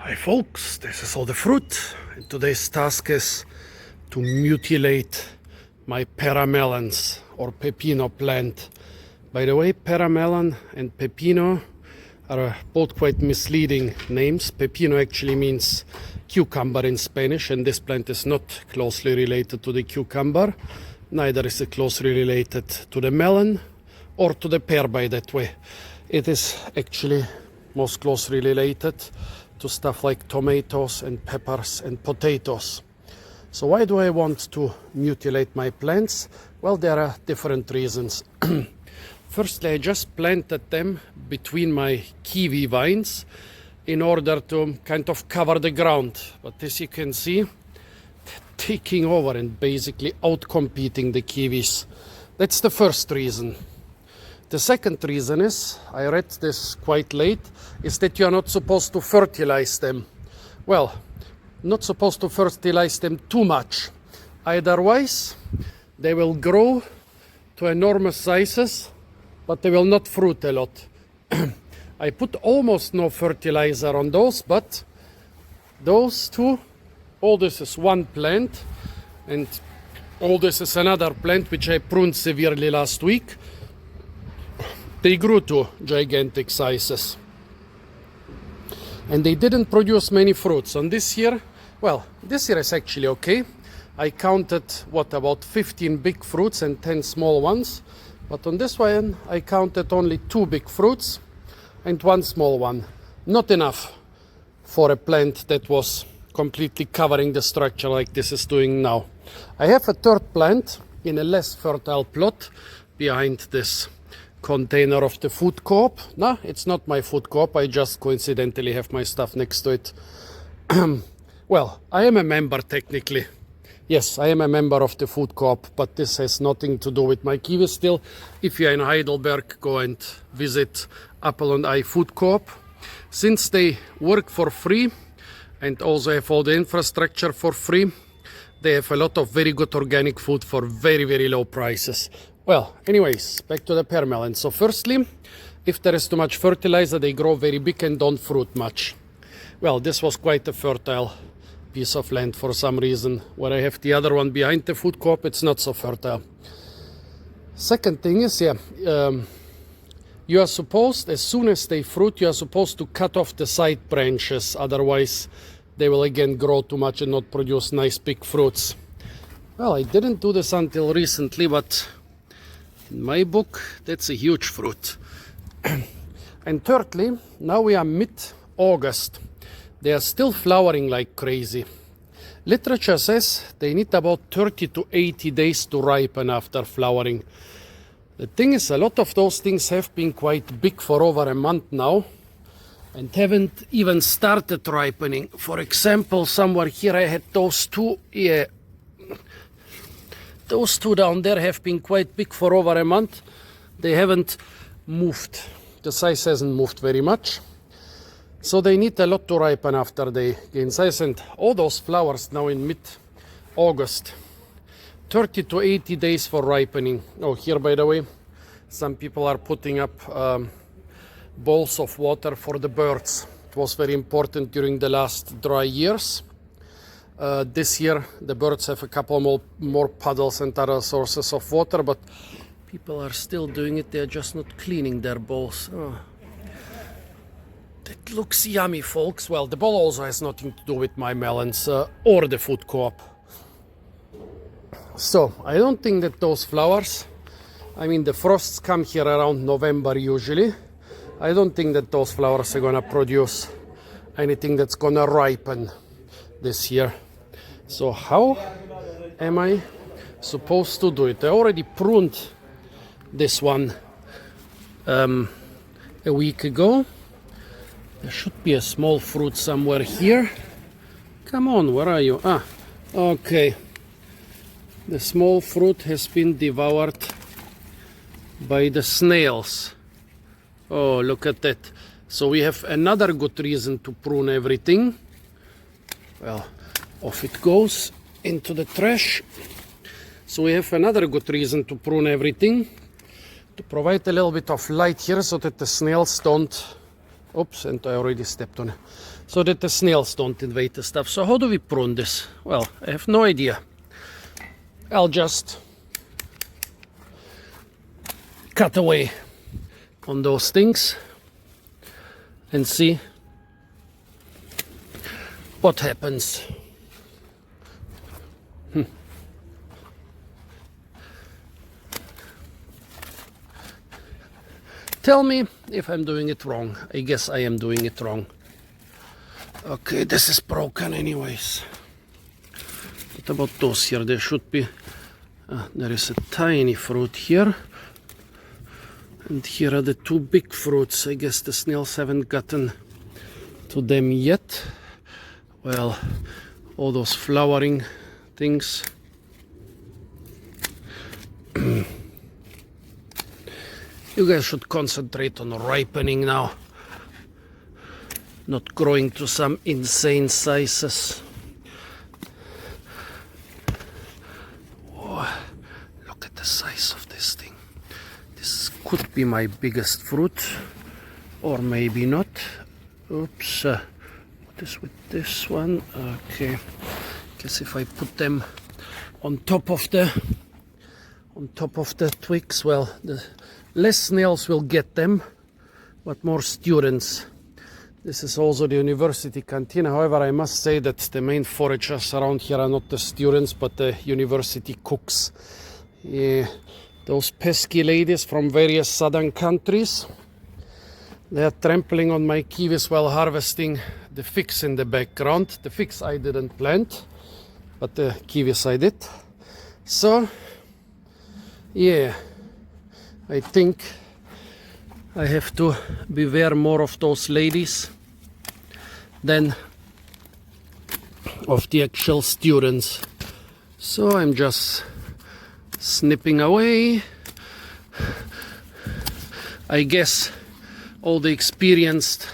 Hi folks, this is all the fruit, and today's task is to mutilate my paramelons or Pepino plant. By the way, paramelon and Pepino are both quite misleading names. Pepino actually means cucumber in Spanish, and this plant is not closely related to the cucumber. Neither is it closely related to the melon or to the pear by that way. It is actually most closely related to stuff like tomatoes and peppers and potatoes. So why do I want to mutilate my plants? Well, there are different reasons. Firstly, I just planted them between my kiwi vines in order to kind of cover the ground. But as you can see, they're taking over and basically outcompeting the kiwis. That's the first reason. The second reason is, I read this quite late, is that you are not supposed to fertilize them. Well, not supposed to fertilize them too much. Otherwise, they will grow to enormous sizes, but they will not fruit a lot. I put almost no fertilizer on those, but those two, all this is one plant, and all this is another plant which I pruned severely last week. They grew to gigantic sizes. And they didn't produce many fruits. On this year, well, this year is actually okay. I counted, about 15 big fruits and 10 small ones. But on this one, I counted only 2 big fruits and 1 small one. Not enough for a plant that was completely covering the structure like this is doing now. I have a third plant in a less fertile plot behind this container of the food co-op. No, it's not my food co-op. I just coincidentally have my stuff next to it. Well, I am a member technically. Yes, I am a member of the food co-op, but this has nothing to do with my kiwi still. If you're in Heidelberg, go and visit Apple and I Food Co-op. Since they work for free and also have all the infrastructure for free, they have a lot of very good organic food for very, very low prices. Well, anyways, back to the pear melon. So firstly, if there is too much fertilizer, they grow very big and don't fruit much. Well, this was quite a fertile piece of land for some reason. Where I have the other one behind the food co-op, it's not so fertile. Second thing is, you are supposed, as soon as they fruit, you are supposed to cut off the side branches. Otherwise, they will again grow too much and not produce nice big fruits. Well, I didn't do this until recently, but in my book, that's a huge fruit. And thirdly, now we are mid-August. They are still flowering like crazy. Literature says they need about 30 to 80 days to ripen after flowering. The thing is, a lot of those things have been quite big for over a month now and haven't even started ripening. For example, somewhere here I had those two, those two down there have been quite big for over a month. They haven't moved. The size hasn't moved very much. So they need a lot to ripen after they gain size. And all those flowers now in mid-August. 30 to 80 days for ripening. Oh, here, by the way, some people are putting up bowls of water for the birds. It was very important during the last dry years. This year, the birds have a couple more puddles and other sources of water, but people are still doing it. They're just not cleaning their bowls. Oh. That looks yummy, folks. Well, the bowl also has nothing to do with my melons or the food co-op. So, I don't think that those flowers, the frosts come here around November usually. I don't think that those flowers are gonna produce anything that's gonna ripen this year. So how am I supposed to do it? I already pruned this one a week ago. There should be a small fruit somewhere here. Come on, where are you? Ah, okay. The small fruit has been devoured by the snails. Oh, look at that. So we have another good reason to prune everything. Well, off it goes into the trash. So we have another good reason to prune everything. To provide a little bit of light here so that the snails don't Oops, and I already stepped on it. So that the snails don't invade the stuff. So how do we prune this? Well, I have no idea. I'll just cut away on those things and see what happens. Tell me if I'm doing it wrong. I guess I am doing it wrong. Okay, this is broken anyways. What about those here? There should be... there is a tiny fruit here. And here are the two big fruits. I guess the snails haven't gotten to them yet. Well, all those flowering things. You guys should concentrate on ripening now, not growing to some insane sizes. Oh, look at the size of this thing. This could be my biggest fruit, or maybe not. Oops, what is with this one? Okay, guess if I put them on top of the twigs, well, the less snails will get them, but more students. This is also the university canteen. However, I must say that the main foragers around here are not the students, but the university cooks. Yeah, those pesky ladies from various southern countries, they are trampling on my kiwis while harvesting the figs in the background. The figs I didn't plant, but the kiwis I did. So, yeah, I think I have to beware more of those ladies than of the actual students. So I'm just snipping away. I guess all the experienced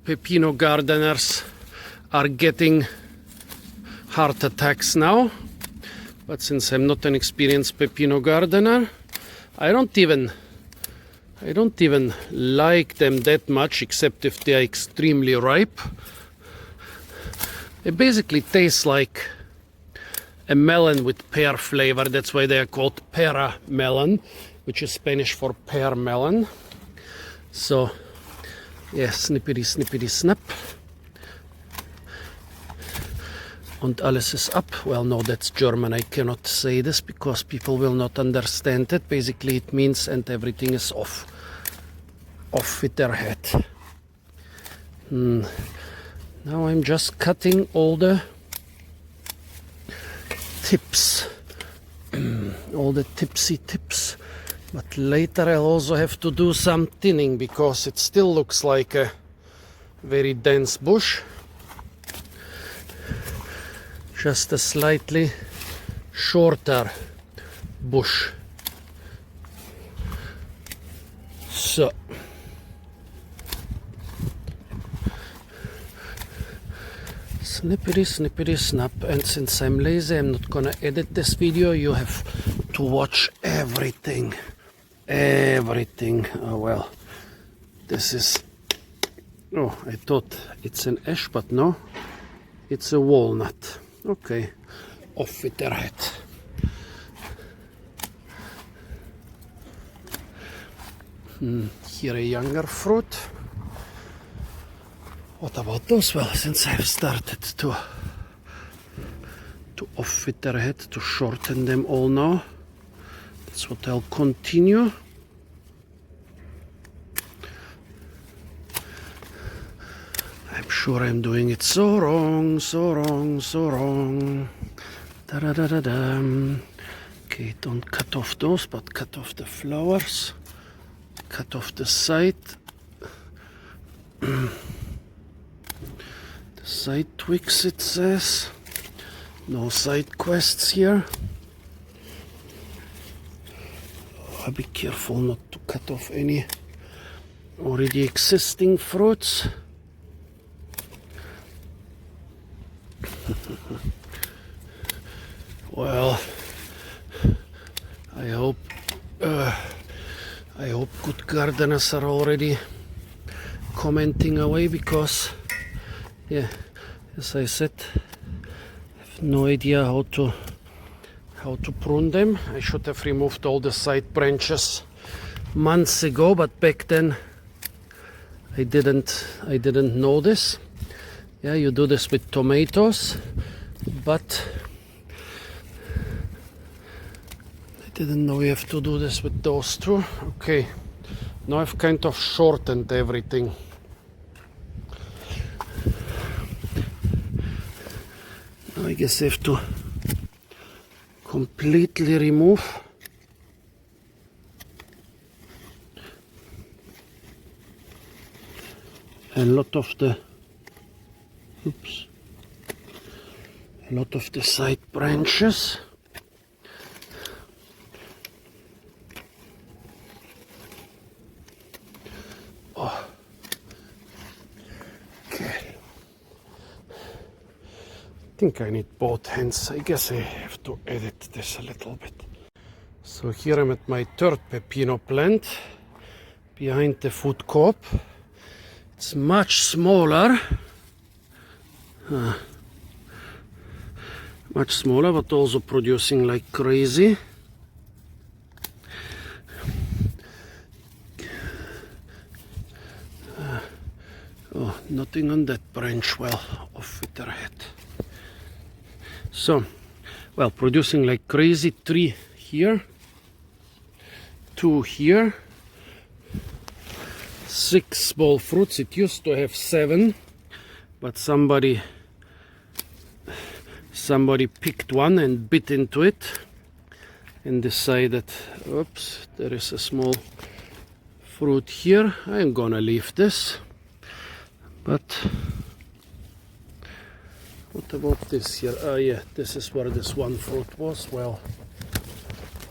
Pepino gardeners are getting heart attacks now. But since I'm not an experienced Pepino gardener, I don't even like them that much, except if they are extremely ripe. It basically tastes like a melon with pear flavor. That's why they are called pera melon, which is Spanish for pear melon. So, yeah, snippity, snippity, snap. Und alles ist ab. Well, no, that's German. I cannot say this because people will not understand it. Basically, it means and everything is off. Off with their head. Now I'm just cutting all the tips. All the tipsy tips. But later I'll also have to do some thinning because it still looks like a very dense bush. Just a slightly shorter bush. So snippity snippity snap, and since I'm lazy, I'm not gonna edit this video. You have to watch everything. Oh well, this is, oh, I thought it's an ash, but no, it's a walnut. Okay, off with their head. Here a younger fruit. What about those? Well, since I've started to off with their head, to shorten them all now, that's what I'll continue. I'm sure I'm doing it so wrong, so wrong, so wrong. Da-da-da-da-da. Okay, don't cut off those, but cut off the flowers. Cut off the side. The side twigs, it says. No side quests here. Oh, be careful not to cut off any already existing fruits. Well, I hope good gardeners are already commenting away because, yeah, as I said, I have no idea how to prune them. I should have removed all the side branches months ago, but back then I didn't know this. Yeah, you do this with tomatoes, but I didn't know you have to do this with those two. Okay, now I've kind of shortened everything. Now I guess I have to completely remove a lot of the side branches. Oh. Okay. I think I need both hands. I guess I have to edit this a little bit. So here I'm at my third Pepino plant behind the food coop. It's much smaller, but also producing like crazy. Oh, nothing on that branch. Well, off with their head. So, well, producing like crazy. 3 here, 2 here, 6 small fruits. It used to have 7, but somebody picked one and bit into it and decided, oops, there is a small fruit here. I'm gonna leave this. But what about this here? Oh yeah, this is where this one fruit was. Well,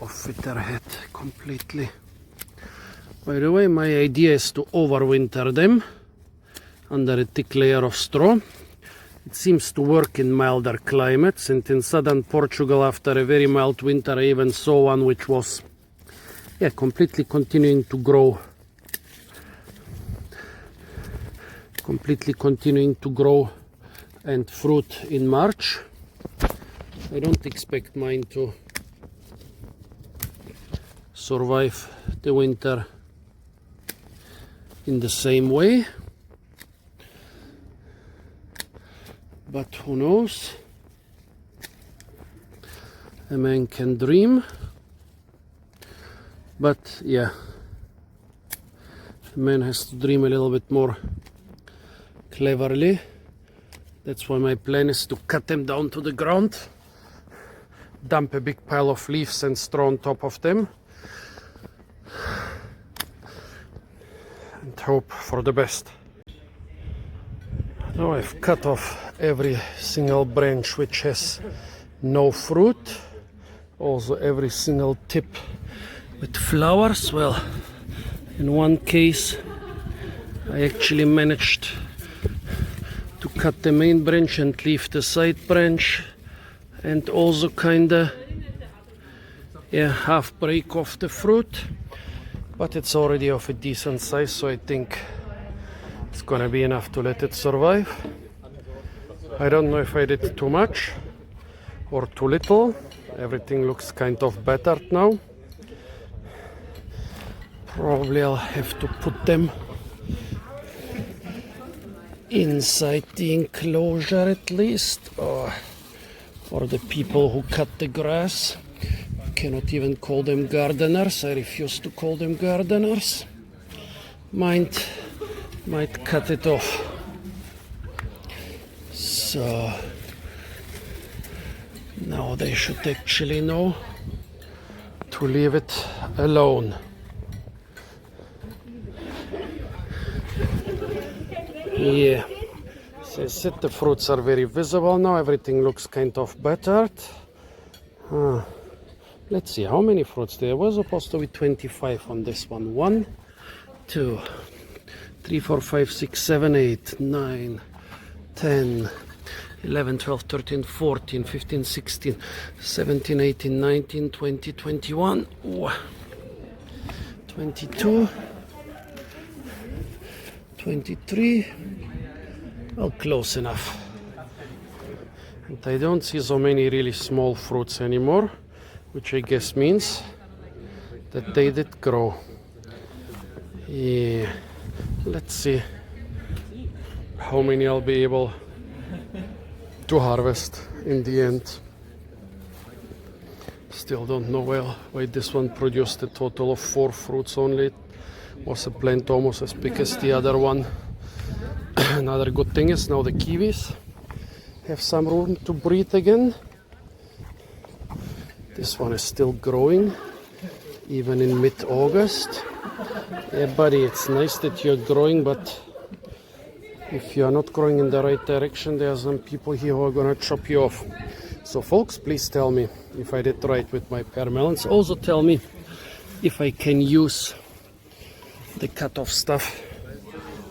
off with their head completely. By the way, my idea is to overwinter them under a thick layer of straw. It seems to work in milder climates, and in southern Portugal after a very mild winter I even saw one which was, yeah, completely continuing to grow. And fruit in March. I don't expect mine to survive the winter in the same way, but who knows? A man can dream. But yeah, a man has to dream a little bit more cleverly. That's why my plan is to cut them down to the ground, dump a big pile of leaves and straw on top of them, and hope for the best. Now I've cut off every single branch which has no fruit, also every single tip with flowers. Well, in one case I actually managed to cut the main branch and leave the side branch, and also kinda, yeah, half break off the fruit, but it's already of a decent size, so I think it's gonna be enough to let it survive. I don't know if I did too much or too little. Everything looks kind of battered now. Probably I'll have to put them inside the enclosure at least, or the people who cut the grass. You cannot even call them gardeners. I refuse to call them gardeners. Might cut it off. So now they should actually know to leave it alone. Yeah, so I said the fruits are very visible now. Everything looks kind of battered. Let's see how many fruits there was. Supposed to be 25 on this one. 1, 2, 3, 4, 5, 6, 7, 8, 9, 10, 11, 12, 13, 14, 15, 16, 17, 18, 19, 20, 21, 22, 23. Well, close enough. And I don't see so many really small fruits anymore, which I guess means that they did grow. Yeah, let's see how many I'll be able to harvest in the end. Still don't know well why this one produced a total of 4 fruits only. It was a plant almost as big as the other one. Another good thing is now the kiwis have some room to breathe again. This one is still growing, even in mid-August. Yeah, buddy, it's nice that you're growing, but if you're not growing in the right direction, there are some people here who are gonna chop you off. So folks, please tell me if I did right with my pear melons. Also tell me if I can use the cut-off stuff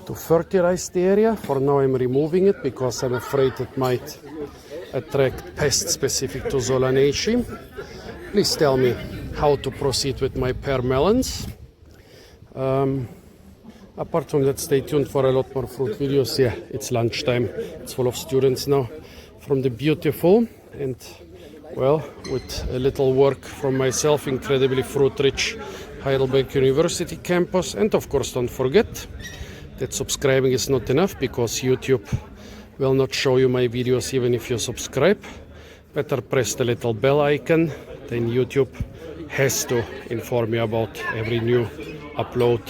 to fertilize the area. For now I'm removing it because I'm afraid it might attract pests specific to Solanaceae. Please tell me how to proceed with my pear melons. Apart from that, stay tuned for a lot more fruit videos. Yeah, it's lunchtime. It's full of students now from the beautiful and, well, with a little work from myself, incredibly fruit-rich Heidelberg University campus. And of course, don't forget that subscribing is not enough because YouTube will not show you my videos even if you subscribe. Better press the little bell icon, then YouTube has to inform you about every new upload